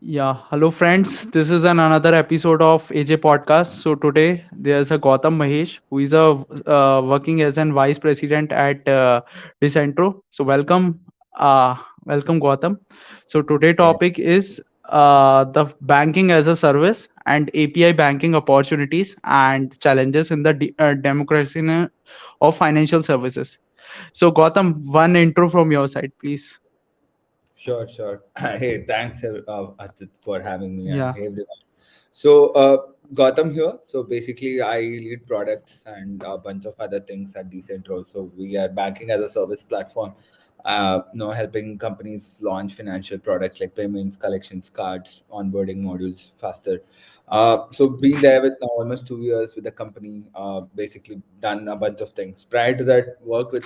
Yeah, hello friends. This is another episode of AJ Podcast. So today there's a Gautam Mahesh who is a working as an vice president at Decentro. So welcome Gautam. So today Yeah, topic is the banking as a service and API banking opportunities and challenges in the democracy of financial services. So Gautam, one intro from your side, please. sure. Hey, thanks, Archit, for having me, and Yeah, hey, everyone. So, Gautam here. So, basically, I lead products and a bunch of other things at Decentro. So, we are banking as a service platform, helping companies launch financial products like payments, collections, cards, onboarding modules faster. So, been there with now almost 2 years with the company, basically done a bunch of things. Prior to that, worked with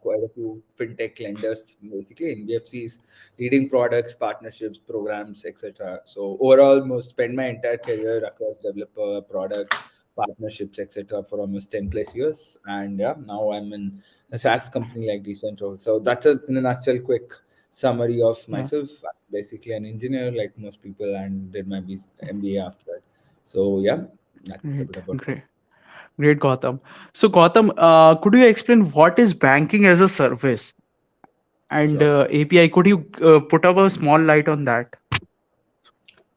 quite a few fintech lenders, basically NBFCs, leading products, partnerships, programs, etc. So overall, most spend my entire career across developer, product, partnerships, etc. for almost 10 plus years. And yeah, now I'm in a SaaS company like Decentro. So that's in a nutshell, quick summary of yeah, myself. I'm basically an engineer like most people, and did my MBA after that. So yeah, that's a great, bit about me. great. Great, Gautam. So, Gautam, could you explain what is banking as a service and Sure. API? Could you put up a small light on that?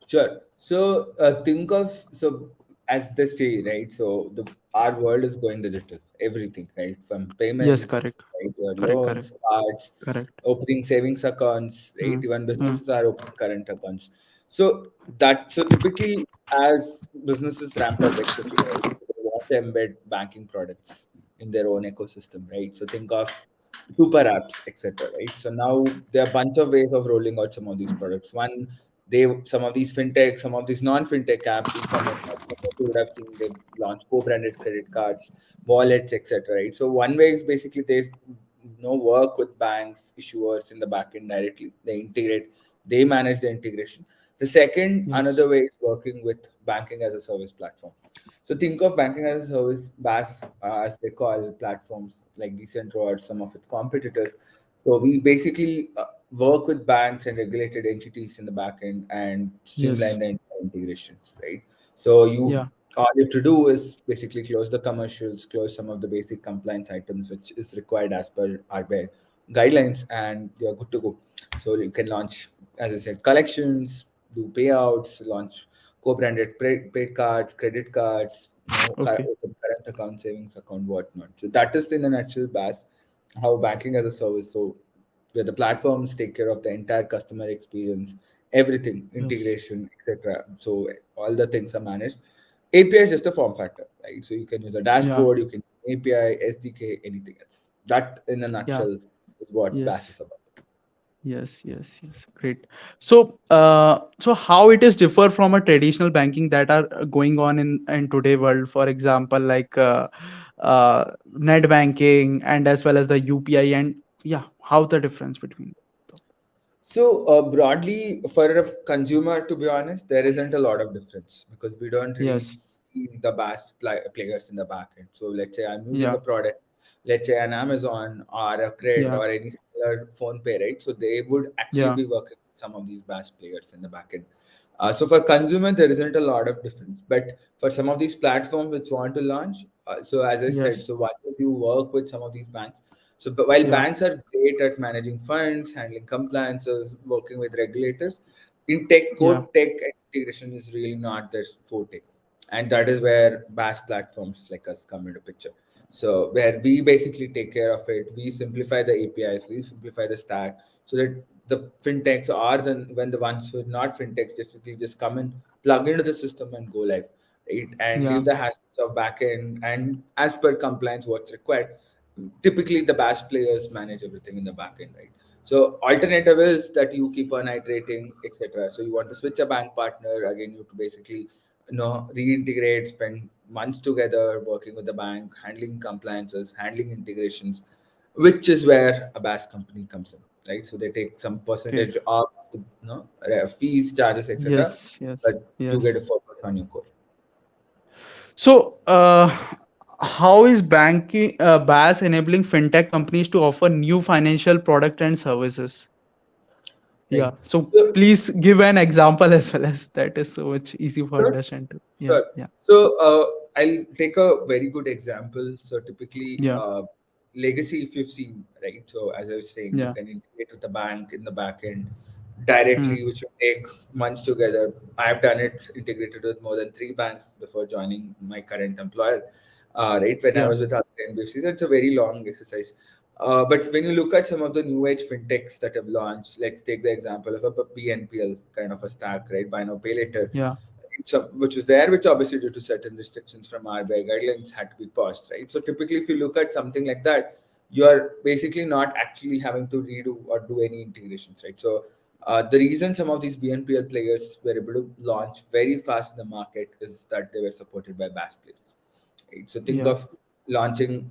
Sure. So think of so as they say, right? So the our world is going digital. Everything, right? From Yes, payments, correct, right? Your correct, correct, loans, cards, correct. opening savings accounts, right? Mm, Even mm, businesses are opening current accounts. So typically as businesses ramp up, etc., right? So they want to embed banking products in their own ecosystem, right? So think of super apps, etc., right? So now there are a bunch of ways of rolling out some of these products. One, they some of these fintech, some of these non-fintech apps, e-commerce apps, you would have seen they launch co-branded credit cards, wallets, etc. Right. So one way is basically they work with banks, issuers in the backend directly. They integrate, they manage the integration. The second, yes, another way is working with banking as a service platform. So think of banking as a service, BaaS, as they call platforms like Decentro or some of its competitors. So we basically work with banks and regulated entities in the backend and yes, streamline the entire integrations, right? So you yeah, all you have to do is basically close the commercials, close some of the basic compliance items which is required as per RBI guidelines, and you're good to go. So you can launch, as I said, collections, do payouts, launch co-branded paid cards, credit cards, okay, open current account, savings account, whatnot. So that is in a nutshell, BaaS, how banking as a service. So where the platforms take care of the entire customer experience, everything, yes, integration, etc. So all the things are managed. API is just a form factor, right? So you can use a yeah, dashboard, you can API, SDK, anything else. That, in a yeah, nutshell, is what BaaS yes, is about. yes, great. So how it is differ from a traditional banking that are going on in today world? For example, like net banking and as well as the UPI and yeah, how the difference between them? So broadly, for a consumer, to be honest, there isn't a lot of difference because we don't really Yes, see the BaaS players in the back end. So let's say I'm using yeah, a product, let's say an Amazon or a Credit yeah, or any similar phone pay, right? So they would actually yeah, be working with some of these BaaS players in the back end. So for consumer, there isn't a lot of difference. But for some of these platforms which want to launch, so as I said, yes, so why would you work with some of these banks? So, but while yeah, banks are great at managing funds, handling compliances, working with regulators, in tech, yeah, core tech integration is really not their forte. And that is where BaaS platforms like us come into picture. So, where we basically take care of it, we simplify the APIs, we simplify the stack so that the fintechs are when the ones who are not fintechs basically just come and plug into the system and go live, right? And yeah, leave the hassles of backend and as per compliance what's required. Typically the BaaS players manage everything in the back end, right? So alternative is that you keep on iterating, etc. So you want to switch a bank partner, again you have to basically reintegrate, spend months together working with the bank, handling compliances, handling integrations, which is where a BaaS company comes in, right? So they take some okay, percentage of the fees, charges, etc. yes, yes, But you get yes. to focus on your core. So, how is banking BaaS enabling fintech companies to offer new financial product and services? right? Yeah. So So, please give an example as well, as that is so much easy for sure. understand to. Yeah. Sure. Yeah. So I'll take a very good example. So typically, Yeah. legacy, if you've seen, right? So as I was saying, you Yeah. can integrate with the bank in the back end Hmm. directly, which will take months together. I've done it integrated with more than three banks before joining my current employer. Right when I Yeah. was with NBC, that's a very long exercise. But when you look at some of the new age fintechs that have launched, let's take the example of a BNPL kind of a stack, right? Buy now, pay later, Yeah. which was there, which obviously due to certain restrictions from RBI guidelines had to be paused, right? So typically, if you look at something like that, you are basically not actually having to redo or do any integrations, right? So the reason some of these BNPL players were able to launch very fast in the market is that they were supported by BaaS players, right? So think Yeah. of launching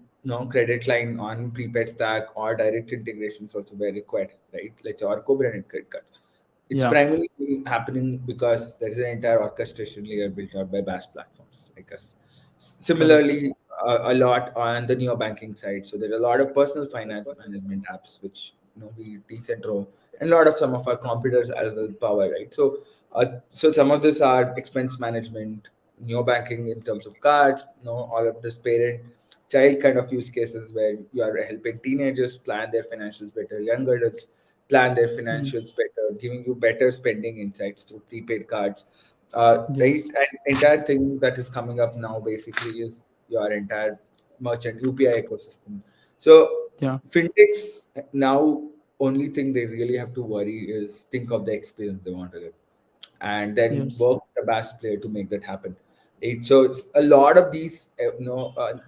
credit line on prepaid stack or direct integrations also were required, right? Let's say or co-branded credit card. It's Yeah. primarily happening because there is an entire orchestration layer built out by BaaS platforms like us. Correct. Similarly, a lot on the neo-banking side. So there are a lot of personal finance management apps which we Decentro and a lot of some of our competitors as well power, right? So some of this are expense management, neo-banking in terms of cards, all of this parent child kind of use cases where you are helping teenagers plan their financials better, young adults plan their Mm. financials better, giving you better spending insights through prepaid cards. Right, Yes. and entire thing that is coming up now basically is your entire merchant UPI ecosystem. So Yeah. fintechs now only thing they really have to worry is think of the experience they want to give and then Yes. work with the bass player to make that happen. Right? So it's a lot of these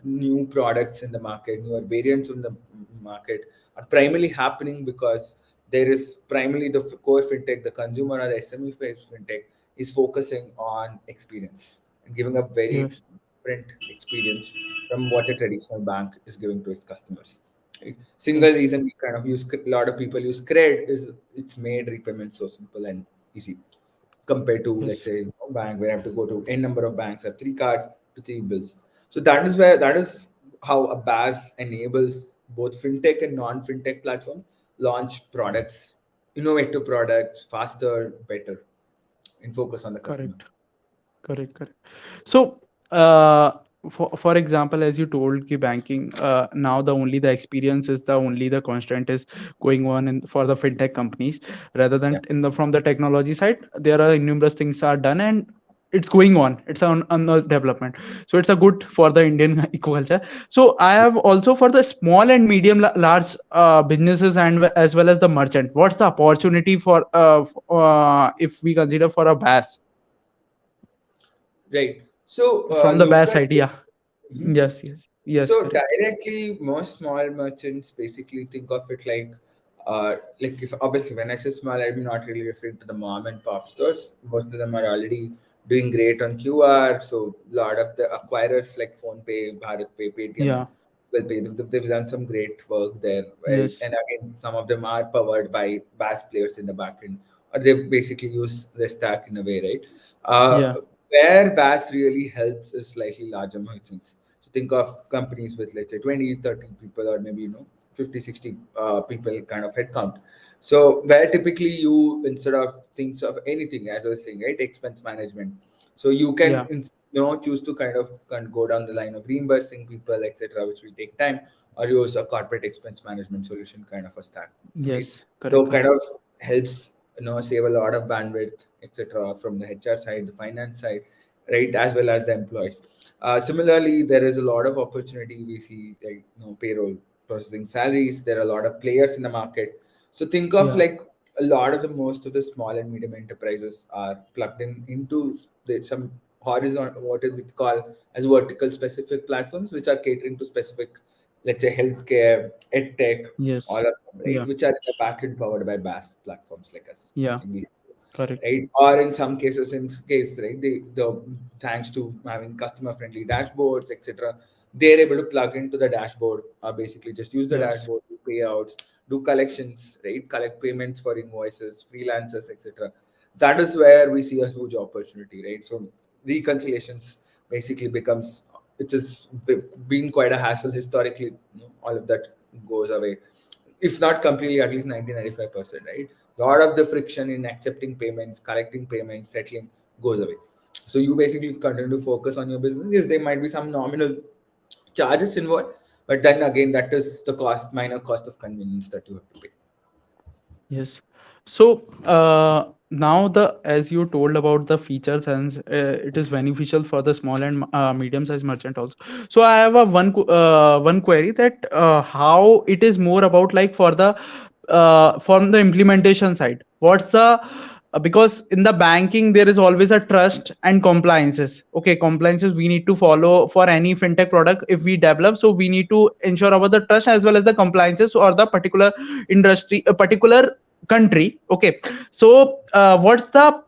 new products in the market, newer variants in the market are primarily happening because there is primarily the core fintech, the consumer or the SME fintech is focusing on experience and giving a very Yes. different experience from what a traditional bank is giving to its customers. Right? Single Yes. reason we kind of use a lot of people use credit is it's made repayment so simple and easy compared to let's Yes. say bank where I have to go to n number of banks, have three cards to three bills. So that is how a BaaS enables both fintech and non-fintech platforms launch products, innovative products faster, better, and focus on the customer. Correct. Correct. Correct. So, uh, for example, as you told, ki banking now the experience is the only the constant is going on in for the fintech companies, rather Yeah. than in the from the technology side, there are numerous things are done and it's going on. It's on the development. So it's a good for the Indian ecoculture. So I have also for the small and medium large businesses and as well as the merchant. What's the opportunity for if we consider for a BaaS Right. So from the look BaaS at side? Yeah. Mhm. Yes, yes, yes, So correct. directly, most small merchants basically think of it like if obviously when I say small, I'm not really referring to the mom and pop stores. Most of them are already doing great on QR. So a lot of the acquirers like PhonePe, BharatPe, Paytm, Yeah, will pay. They've done some great work there, right? yes, And again, some of them are powered by BaaS players in the backend, or they basically use the stack in a way, right? yeah, Where BaaS really helps is slightly larger merchants. So think of companies with let's say 20, 30 people or maybe 50, 60 people kind of headcount. So where typically you instead of things of anything, as I was saying, right, expense management. So you can yeah, choose to kind of go down the line of reimbursing people, etc., which will take time, or use a corporate expense management solution kind of a stack, right? yes, correct, So kind correct. of helps save a lot of bandwidth, etc., from the HR side, the finance side, right, as well as the employees. Similarly, there is a lot of opportunity we see, like payroll processing salaries. There are a lot of players in the market. So think of Yeah, like a lot of the most of the small and medium enterprises are plugged in into some horizontal, what is we call as vertical specific platforms, which are catering to specific, let's say, healthcare, ed tech, all yes, of them, right, yeah, which are in the backend powered by BaaS platforms like us. yeah, In these correct. right? Or in some cases, right, the thanks to having customer friendly dashboards, etc., they're able to plug into the dashboard, basically just use the Yes, dashboard, do payouts, do collections, right, collect payments for invoices, freelancers, etc. That is where we see a huge opportunity, right? So reconciliations basically becomes, it has been quite a hassle historically. All of that goes away, if not completely, at least 90, 95%, right? A lot of the friction in accepting payments, collecting payments, settling goes away. So you basically continue to focus on your business. Yes, there might be some nominal charges involved, but then again, that is the cost, minor cost of convenience that you have to pay. Yes. So now the as you told about the features, and it is beneficial for the small and medium sized merchant also. So I have a one query that how it is more about like for the from the implementation side. What's the because in the banking there is always a trust and compliances. Okay, compliances we need to follow for any fintech product if we develop. So we need to ensure about the trust as well as the compliances or the particular industry, a particular country. Okay, so what's the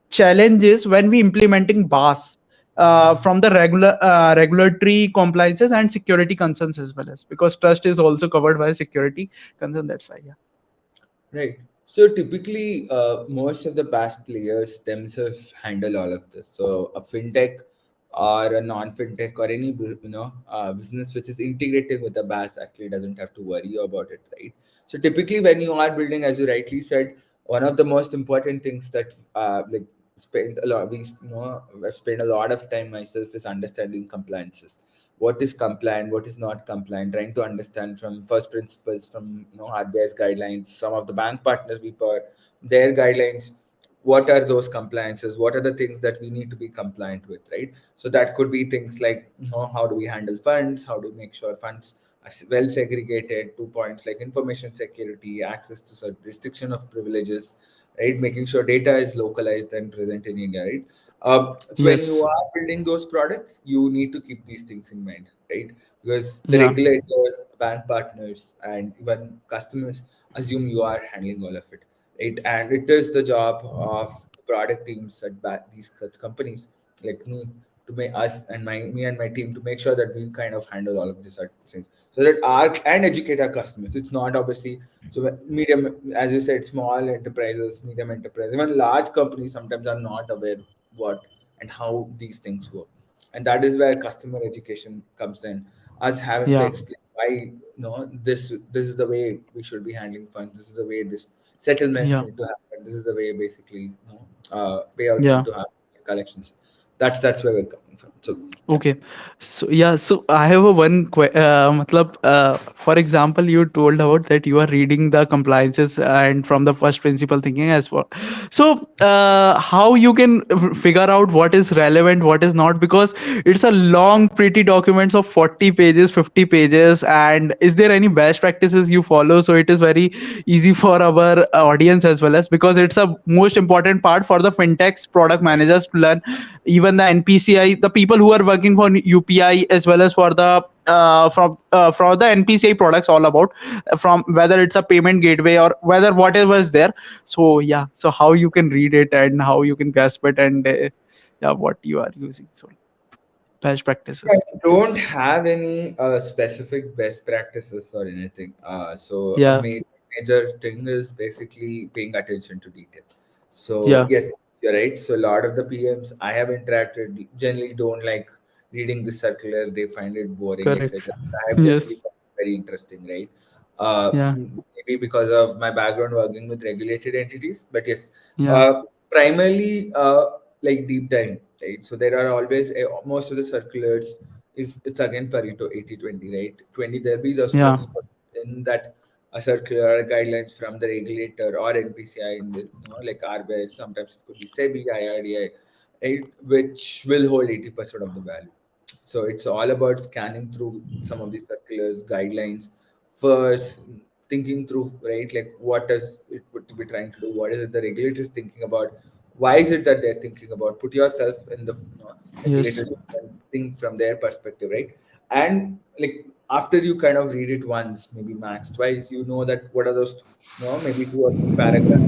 challenges when we implementing BAS from the regulatory compliances and security concerns as well as because trust is also covered by security concern. That's why, yeah. Right. So typically, most of the past players themselves handle all of this. So a fintech or a non-fintech or any business which is integrated with the BaaS actually doesn't have to worry about it, right? So typically, when you are building, as you rightly said, one of the most important things that spend a lot we I've spent a lot of time myself is understanding compliances. What is compliant, what is not compliant, trying to understand from first principles, from RBI's guidelines, some of the bank partners we per their guidelines, what are those compliances, what are the things that we need to be compliant with, right? So that could be things like how do we handle funds, how to make sure funds are well segregated, 2 points like information security, access to restriction of privileges, right? Making sure data is localized and present in India, right? So when you Yes. are building those products, you need to keep these things in mind, right? Because the Yeah. regulator, bank partners, and even customers assume you are handling all of it, right? And it is the job of the product teams at these such companies like me to make us and me and my team to make sure that we kind of handle all of these things so that our and educate our customers. It's not obviously so medium, as you said, small enterprises, medium enterprises, even large companies sometimes are not aware what and how these things work, and that is where customer education comes in. Us having to Yeah. explain why this is the way we should be handling funds. This is the way this settlements Yeah. need to happen. This is the way basically payouts need Yeah. to happen, collections. That's where we're coming from. So yeah. Okay. So yeah, so I have a matlab, for example, you told about that you are reading the compliances and from the first principle thinking as well. So how you can figure out what is relevant, what is not, because it's a long, pretty documents of 40 pages, 50 pages. And is there any best practices you follow? So it is very easy for our audience as well as because it's a most important part for the fintechs product managers to learn, even the NPCI, the people who are working for UPI as well as for the from the NPCI products, all about from whether it's a payment gateway or whether whatever is there. So yeah, so how you can read it and how you can grasp it and yeah, what you are using. So best I practices. don't have any specific best practices or anything. So a Yeah, major thing is basically paying attention to detail. So yeah, yes, you're right. So a lot of the PMs I have interacted generally don't like reading the circular. They find it boring, correct. etc. I have generally Yes, found it very interesting, right? yeah, Maybe because of my background working with regulated entities, but yes, yeah, uh, primarily like deep dive, right? So there are always most of the circulars is it's again Pareto 80-20, right? 20 there be just yeah, 20 in that a circular guidelines from the regulator or NPCI in the like RBI, sometimes it could be SEBI, IRDI, right? Which will hold 80% of the value. So it's all about scanning through some of these circulars, guidelines first, thinking through, right? Like what does it would be trying to do? What is it the regulators thinking about? Why is it that they're thinking about? Put yourself in the yes, regulators and think from their perspective, right? And like after you kind of read it once, maybe max twice, you know that what are those, maybe 2 or 3 paragraphs,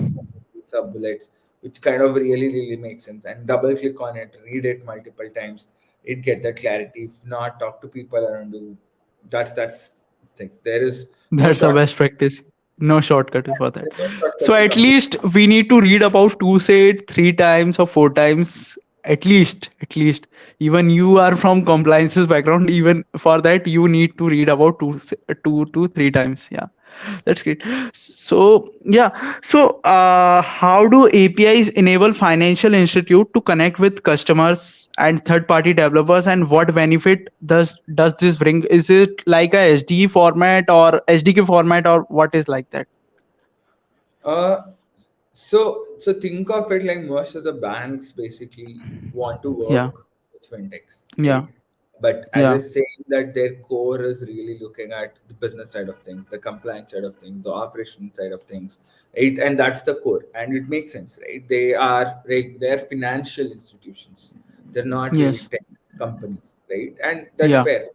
sub bullets, which kind of really make sense, and double click on it, read it multiple times, it get that clarity. If not, talk to people around you. That's things. There is no that's the short best practice. No shortcut for that. there's no shortcut So to at complete. least we need to read about two said three times or four times at least. At least even you are from compliances background. Even for that you need to read about two to three times. Yeah. That's great. So yeah. So how do APIs enable financial institute to connect with customers and third-party developers, and what benefit does this bring? Is it like a SDE format or SDK format, or what is like that? Uh, so think of it like most of the banks basically want to Yeah. work with fintechs, Yeah. right? But as I Yeah. saying that their core is really looking at the business side of things, the compliance side of things, the operation side of things, right? And that's the core, and it makes sense, right? They're financial institutions. They're not really Yes. tech companies, right? And that's Yeah. fair.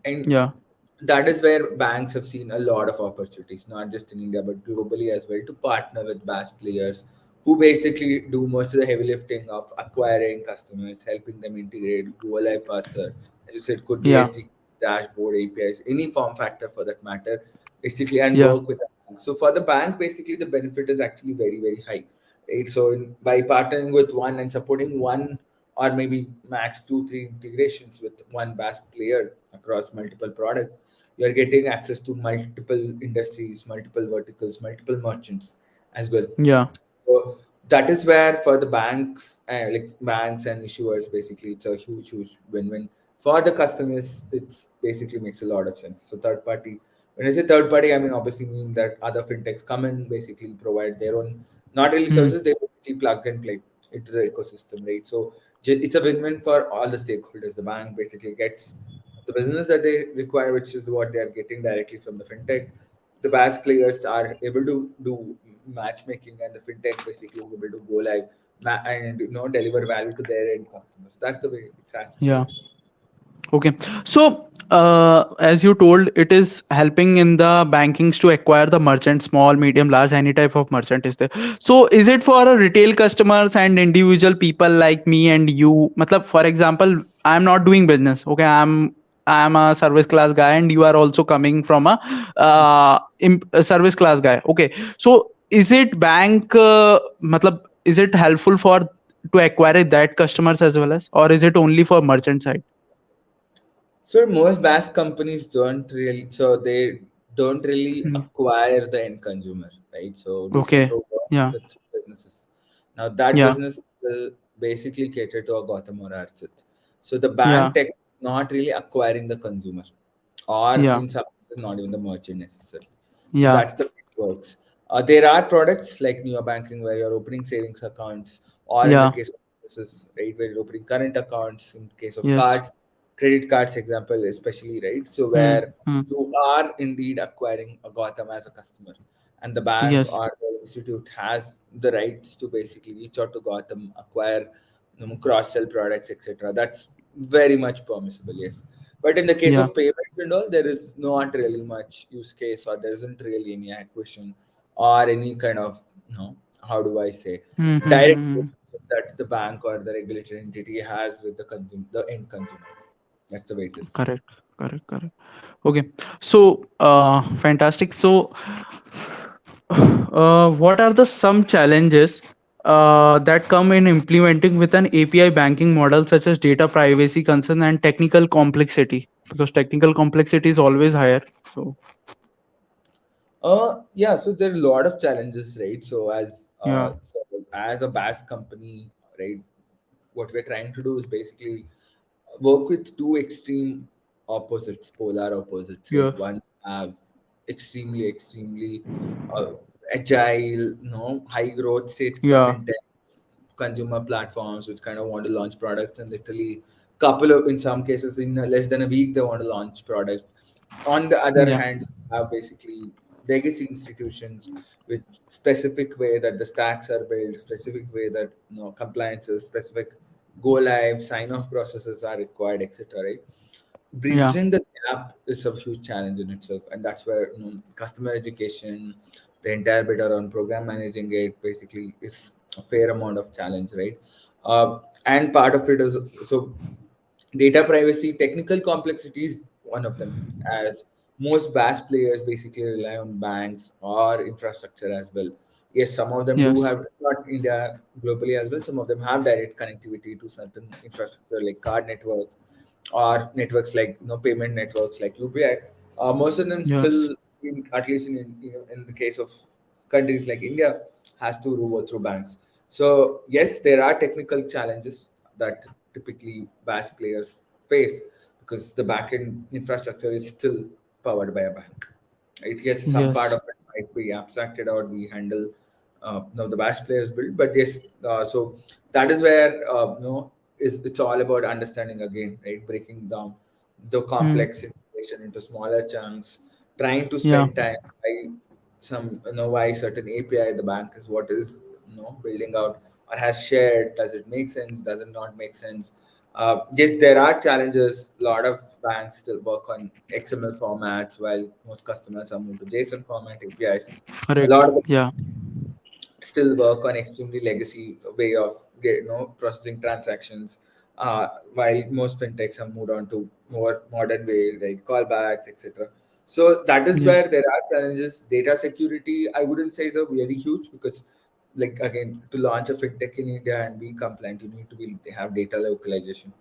And Yeah. that is where banks have seen a lot of opportunities, not just in India but globally as well, to partner with BaaS players who basically do most of the heavy lifting of acquiring customers, helping them integrate, go live faster. As you said, could be Yeah. SD, dashboard, APIs, any form factor for that matter, basically, and Yeah. work with the bank. So for the bank, basically, the benefit is actually very, very high. Right? So by partnering with one and supporting one or maybe max two, three integrations with one BaaS player across multiple products, you're getting access to multiple industries, multiple verticals, multiple merchants as well. Yeah. So that is where for the banks, like banks and issuers, basically it's a huge, huge win-win. For the customers, it's basically makes a lot of sense. So third party, when I say third party, I mean obviously mean that other fintechs come and basically provide their own, not really Hmm. services, they basically plug and play into the ecosystem, right? So it's a win-win for all the stakeholders. The bank basically gets the business that they require, which is what they are getting directly from the fintech. The BaaS players are able to do matchmaking, and the fintech basically is able to go live and deliver value to their end customers. That's the way it's as simple. Yeah. Okay. So, as you told, it is helping in the bankings to acquire the merchant, small, medium, large, any type of merchant is there. So, is it for a retail customers and individual people like me and you? Matlab, for example, I'm not doing business. Okay, I'm a service class guy, and you are also coming from a service class guy. Okay, so is it bank? Matlab, is it helpful for to acquire that customers as well as, or is it only for merchant side? So most BaaS companies they don't really Hmm. acquire the end consumer, right? So Okay. Decentro works Yeah. with businesses. Now that Yeah. business will basically cater to a Gautam or Archit. So the bank Yeah. tech not really acquiring the consumer, or Yeah. in some cases not even the merchant necessarily. So Yeah. that's the way it works. There are products like neo banking where you're opening savings accounts, or in the Yeah. case of businesses, right, where you're opening current accounts. In case of Yes. cards, credit cards example especially, right? So Hmm. where Hmm. you are indeed acquiring a Gotham as a customer, and the bank Yes. or the institute has the rights to basically reach out to Gotham, acquire, cross sell products, etc. That's very much permissible, yes. But in the case Yeah. of payments and all, there is not really much use case, or there isn't really any acquisition or any kind of, how do I say, Hmm. Hmm. direct Hmm. Hmm. relationship that the bank or the regulatory entity has with the end consumer. That's the way it is. Correct. Correct. Correct. Okay. So, fantastic. So, what are the some challenges that come in implementing with an API banking model, such as data privacy concern and technical complexity? Because technical complexity is always higher. So, Yeah, so there are a lot of challenges, right? yeah. So as a BaaS company, right, what we're trying to do is basically work with two extreme opposites, polar opposites, right? Yeah. One have extremely uh, agile, high growth stage Yeah. fintech consumer platforms which kind of want to launch products, and literally couple of, in some cases, in less than a week they want to launch products. On the other Yeah. hand, you have basically legacy institutions with specific way that the stacks are built, specific way that compliances, specific go live sign off processes are required, etc., right? Yeah. Bridging the gap is a huge challenge in itself, and that's where customer education, the entire bit around program managing it, basically is a fair amount of challenge, right? And part of it is, so data privacy, technical complexity is one of them, as most BaaS players basically rely on banks or infrastructure as well. Yes, some of them do Yes. have, not India, globally as well, some of them have direct connectivity to certain infrastructure like card networks or networks like payment networks like UPI. Most of them Yes. still at least in the case of countries like India, has to go through banks. So yes, there are technical challenges that typically BaaS players face because the backend infrastructure is still powered by a bank. Right? Yes, some part Yes. of it might be abstracted out. We handle the BaaS players build, but yes, so that is where is it's all about understanding again, right? Breaking down the Hmm. complex information into smaller chunks, trying to Yeah. spend time by why certain API the bank is what is building out or has shared. Does it make sense? Does it not make sense? Yes, there are challenges. A lot of banks still work on XML formats, while most customers are moved to JSON format APIs. A Correct. lot of the Yeah. still work on extremely legacy way of processing transactions, while most fintechs have moved on to more modern way, right? Callbacks, etc. So that is Yes. where there are challenges. Data security, I wouldn't say is a very huge because, like again, to launch a fintech in India and be compliant, you need to be have data localization.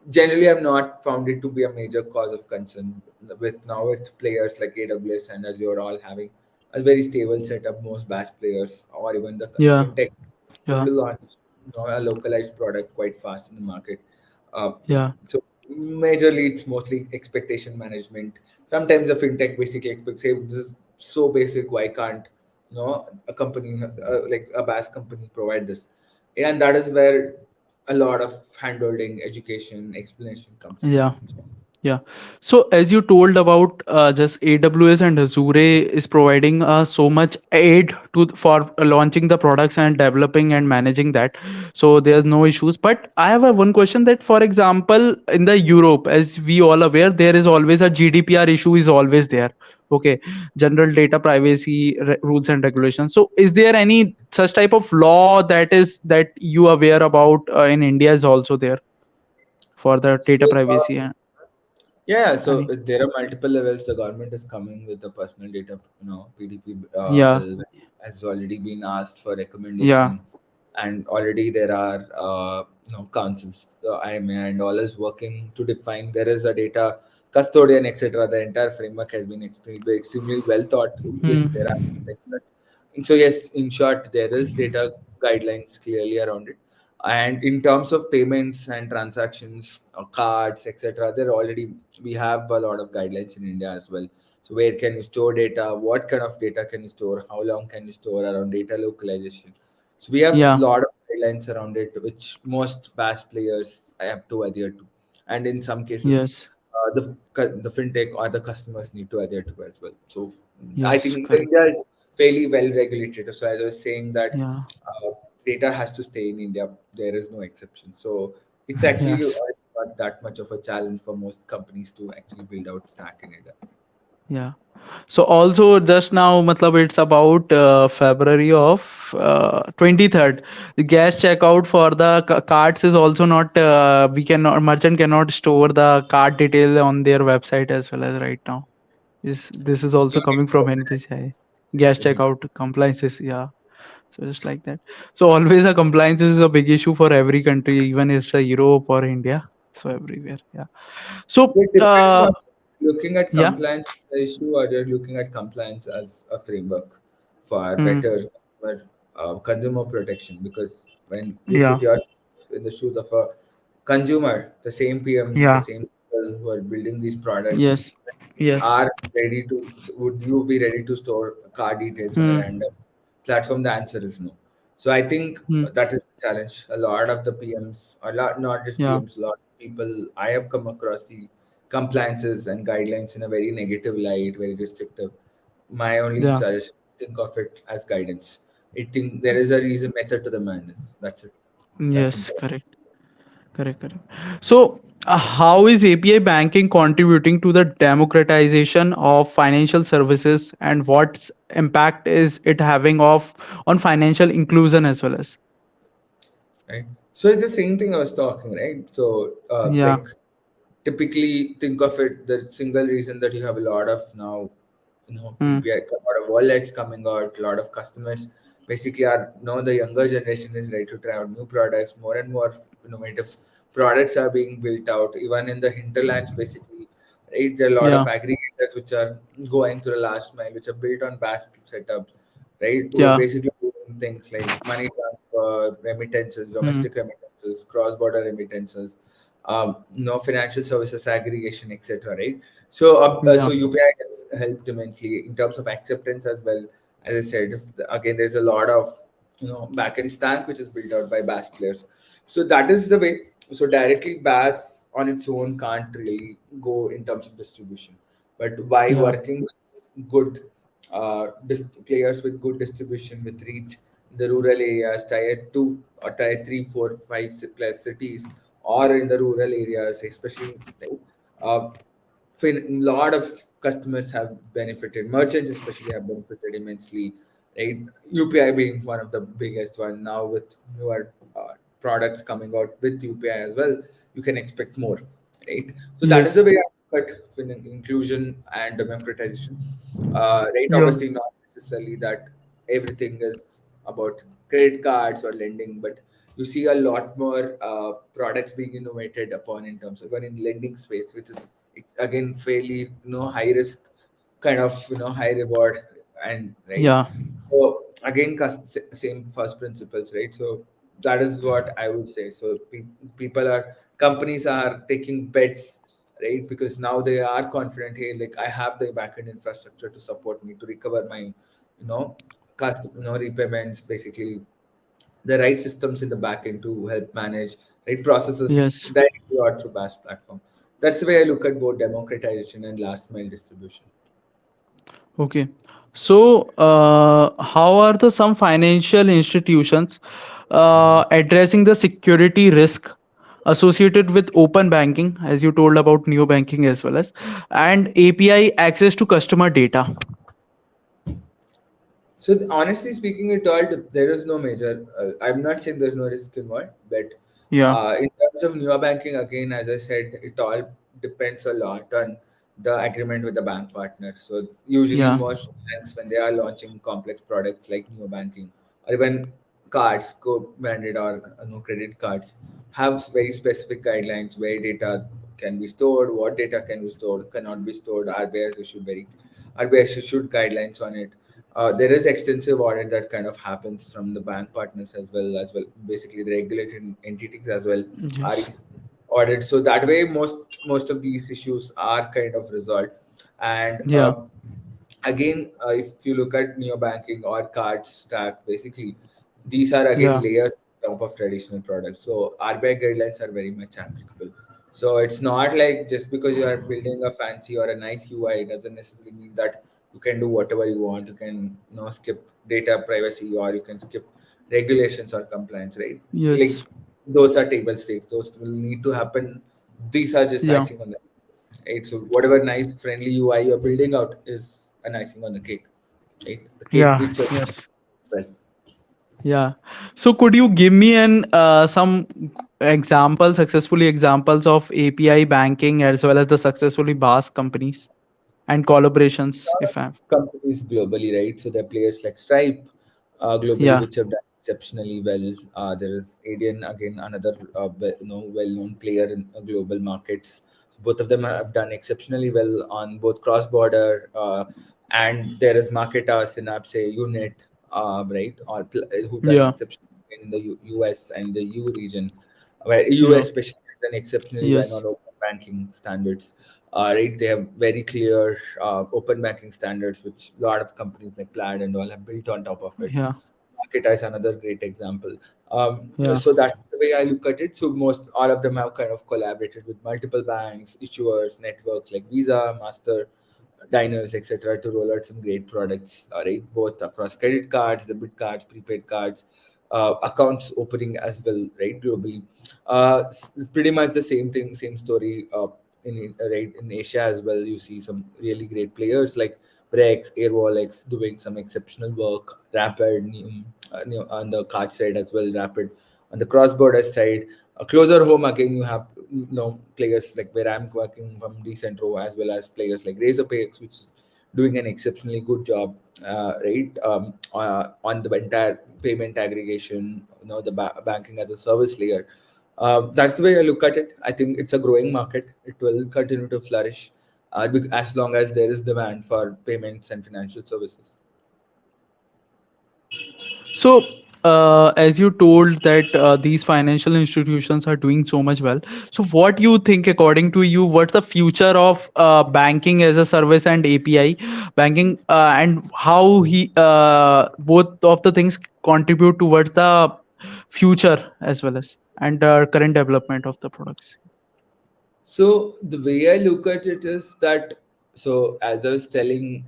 Generally, I've not found it to be a major cause of concern with now with players like AWS and Azure all having a very stable setup. Most BaaS players or even the Yeah. fintech able Yeah. to launch a localized product quite fast in the market. Like Yeah. so, majorly it's mostly expectation management. Sometimes the fintech basically expects, say, this is so basic, why can't a company like a BaaS company provide this? And that is where a lot of handholding, education, explanation comes in Yeah. between. So, Yeah. So as you told about just AWS and Azure is providing so much aid to for launching the products and developing and managing that. So there's no issues. But I have a one question that, for example, in the Europe, as we all aware, there is always a GDPR issue is always there. Okay, general data privacy rules and regulations. So is there any such type of law that you aware about in India is also there for the data uh, privacy? yeah, so Any? there are multiple levels. The government is coming with the personal data, PDP Yeah. bill has already been asked for Yeah. recommendation, and already there are councils, the IMA and all is working to define. There is a data custodian, etc. The entire framework has been extremely well thought. Yes, there are Hmm. things that. So yes, in short, there is data guidelines clearly around it. And in terms of payments and transactions, cards, etc., there already we have a lot of guidelines in India as well. So where can you store data? What kind of data can you store? How long can you store around data localization? So we have a Yeah. lot of guidelines around it, which most BaaS players have to adhere to, and in some cases, Yes. the fintech or the customers need to adhere to as well. So I Yes. think Correct. India is fairly well regulated. So as I was saying that Yeah. data has to stay in India. There is no exception. So it's actually Yes. not that much of a challenge for most companies to actually build out stack in India. Yeah. So also just now, matlab it's about February of 23rd. The gas checkout for the cards is also not. We cannot merchant cannot store the card detail on their website as well as right now. This is You also need coming to from open it. NPCI. Yes, Gas you need to. checkout compliances. Yeah. So just like that. So always a compliance is a big issue for every country, even if it's a Europe or India. So everywhere. Yeah. So So it depends on looking at yeah. compliance as the issue, or you're looking at compliance as a framework for Hmm. better consumer protection. Because when you Yeah. put yourself in the shoes of a consumer, the same PMs, the Yeah. same people who are building these products Yes. Yes. are ready to, would you be ready to store car details on a Hmm. random platform? The answer is no. So I think Hmm. that is the challenge. A lot of the PMs, a lot, not just Yeah. PMs, a lot of people I have come across the compliances and guidelines in a very negative light, very restrictive. My only Yeah. suggestion is think of it as guidance. It think there is a reason method to the madness. That's it. That's Yes. important. Correct. Correct. Correct. So, how is API banking contributing to the democratization of financial services, and what impact is it having of on financial inclusion as well as? Right. So it's the same thing I was talking, right? So Yeah. like typically think of it the single reason that you have a lot of now Hmm. API, a lot of wallets coming out, a lot of customers basically are the younger generation is ready to try out new products. More and more innovative products are being built out even in the hinterlands basically, right? There are a lot of Yeah. aggregators players which are going to the last mile, which are built on BaaS setups, right? Who are Yeah. basically doing things like money transfer, remittances, Hmm. domestic remittances, cross-border remittances, financial services aggregation, etc. Right? So, Yeah. so UPI has helped immensely in terms of acceptance as well. As I said, again, there's a lot of backend stack which is built out by BaaS players. So that is the way. So directly BaaS on its own can't really go in terms of distribution, but by Yeah. working with good players with good distribution with reach in the rural areas, tier two or tier three, four, five plus cities, or in the rural areas, especially. Right? Uh, a lot of customers have benefited, merchants especially have benefited immensely, right? UPI being one of the biggest one now with newer products coming out with UPI as well, you can expect more, right? So that is Yes. the way I look at inclusion and democratization, right? Yeah. Obviously, not necessarily that everything is about credit cards or lending, but you see a lot more products being innovated upon in terms of even in lending space, which is it's again fairly high risk kind of high reward and right. Yeah. So again same first principles, right? So that is what I would say. So people are companies are taking bets, right? Because now they are confident, hey, like I have the backend infrastructure to support me to recover my repayments, basically the right systems in the backend to help manage right processes Yes. directly or through BaaS platform. That's the way I look at both democratization and last mile distribution. Okay. So, how are the some financial institutions addressing the security risk associated with open banking, as you told about neo banking as well as, and API access to customer data? So honestly speaking, it all there is no major. I'm not saying there's no risk involved, but Yeah. in terms of newer banking, again, as I said, it all depends a lot on the agreement with the bank partner. So usually, Yeah. most banks when they are launching complex products like neo banking or even cards, co-branded or no credit cards, have very specific guidelines where data can be stored, what data can be stored, cannot be stored. RBI has issued guidelines on it. There is extensive audit that kind of happens from the bank partners as well. Basically, the regulated entities as well are Yes. audit. So that way, most of these issues are kind of resolved. And Yeah. again, if you look at neobanking or card stack, basically these are again Yeah. layers on top of traditional products. So RBI guidelines are very much applicable. So it's not like just because you are building a fancy or a nice UI, it doesn't necessarily mean that you can do whatever you want. You can skip data privacy or you can skip regulations or compliance, right? Yes. Like those are table stakes. Those will need to happen. These are just Yeah. icing on the right. So whatever nice friendly UI you're building out is an icing on the cake, right? The cake Yeah. itself, Yes. well. Yeah. So could you give me an some examples, successfully examples of API banking as well as the successfully BaaS companies and collaborations, Lot of if I have? companies globally, right? So there are players like Stripe globally, Yeah. which have done exceptionally well. There is Adian, again, another well-known player in global markets. So both of them have done exceptionally well on both cross-border and there is Marketa, Synapse, Unit, right, who've done Yeah. exceptionally well in the US and the EU region, where Yeah. US especially has done exceptionally well Yes. on open banking standards, right? They have very clear open banking standards, which a lot of companies like Plaid and all have built on top of it. Yeah. Marketa is another great example. Yeah. So that's the way I look at it. So most all of them have kind of collaborated with multiple banks, issuers, networks like Visa, Master, diners, etc., to roll out some great products, right? Both across credit cards, debit cards, prepaid cards, accounts opening as well, right? Globally, it's pretty much the same thing, same story. Right in Asia as well, you see some really great players like Brex, Airwallex doing some exceptional work. Rapid, on the card side as well. Rapid on the cross-border side. Closer home again, you have players like where I'm working from Decentro as well as players like Razorpay, which is doing an exceptionally good job, right? On the entire payment aggregation, the banking as a service layer. That's the way I look at it. I think it's a growing market. It will continue to flourish. as long as there is demand for payments and financial services. So, as you told that these financial institutions are doing so much well. So, what you think, according to you, what's the future of banking as a service and API banking, and how both of the things contribute towards the future as well as and current development of the products? So the way I look at it is that, so as I was telling,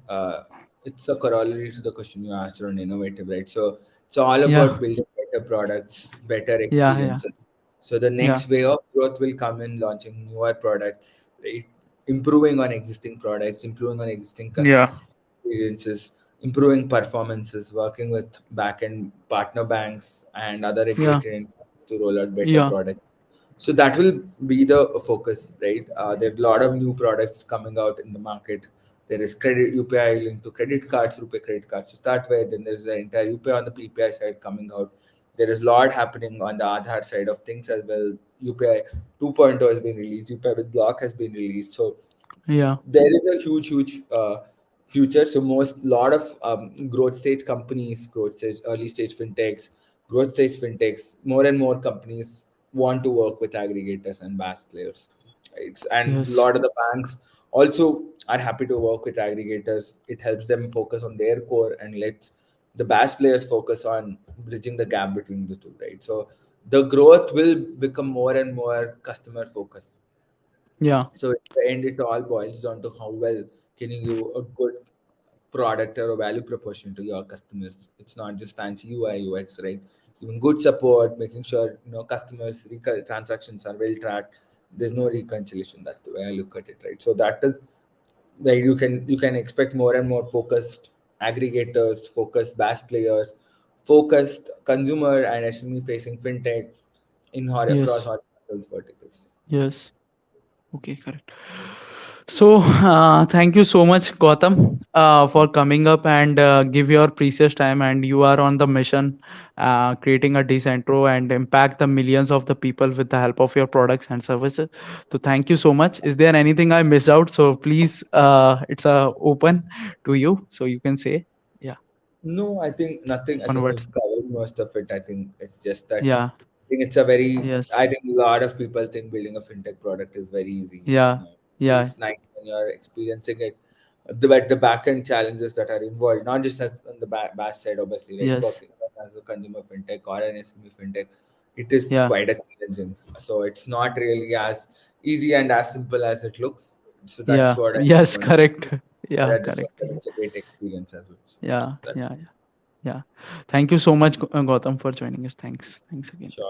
it's a corollary to the question you asked around innovative, right? So it's all Yeah, about building better products, better yeah, yeah, experiences. So the yeah, next wave of growth will come in launching newer products, right? Improving on existing products, improving on existing yeah, experiences, improving performances, working with back-end partner banks and other yeah, regulated entities to roll out better yeah. products. So that will be the focus, right? There are a lot of new products coming out in the market. There is credit UPI linked to credit cards, Rupee credit cards to start with. Then there's the entire UPI on the PPI side coming out. There is a lot happening on the Aadhaar side of things as well. UPI 2.0 has been released. UPI with block has been released. So Yeah. there is a huge future. So most lot of growth stage companies, growth stage early stage fintechs, growth stage fintechs, more and more companies want to work with aggregators and BaaS players. It's, and a Yes. lot of the banks also are happy to work with aggregators. It helps them focus on their core and lets the BaaS players focus on bridging the gap between the two, right? So the growth will become more and more customer focused. Yeah. So in the end, it all boils down to how well can you give a good product or a value proposition to your customers. It's not just fancy UI UX, right? Giving good support, making sure customers transactions are well tracked. There's no reconciliation. That's the way I look at it, right? So that is where you can expect more and more focused aggregators, focused BaaS players, focused consumer and SME facing fintech in across Yes. horizontal verticals. Yes. Okay, correct. So, thank you so much, Gautam, for coming up and give your precious time. And you are on the mission, creating a Decentro and impact the millions of the people with the help of your products and services. So, thank you so much. Is there anything I missed out? So, please, it's open to you, so you can say, yeah, No, I think nothing. I one think words. we've covered most of it. I think it's just that Yeah. I think it's a very. Yes. I think a lot of people think building a fintech product is very easy. Yeah. Yeah. It's nice when you're experiencing it. But the back end challenges that are involved, not just as on the BaaS side, obviously, right? Yes. Working as a consumer fintech or an SME fintech, it is Yeah. quite a challenging. So it's not really as easy and as simple as it looks. So that's Yeah. what I Yes. want. Correct. But Yeah. at the same Correct. time, it's a great experience as well. So Yeah. that's Yeah. Yeah. Yeah. Thank you so much, Gautam, for joining us. Thanks. Thanks again. sure.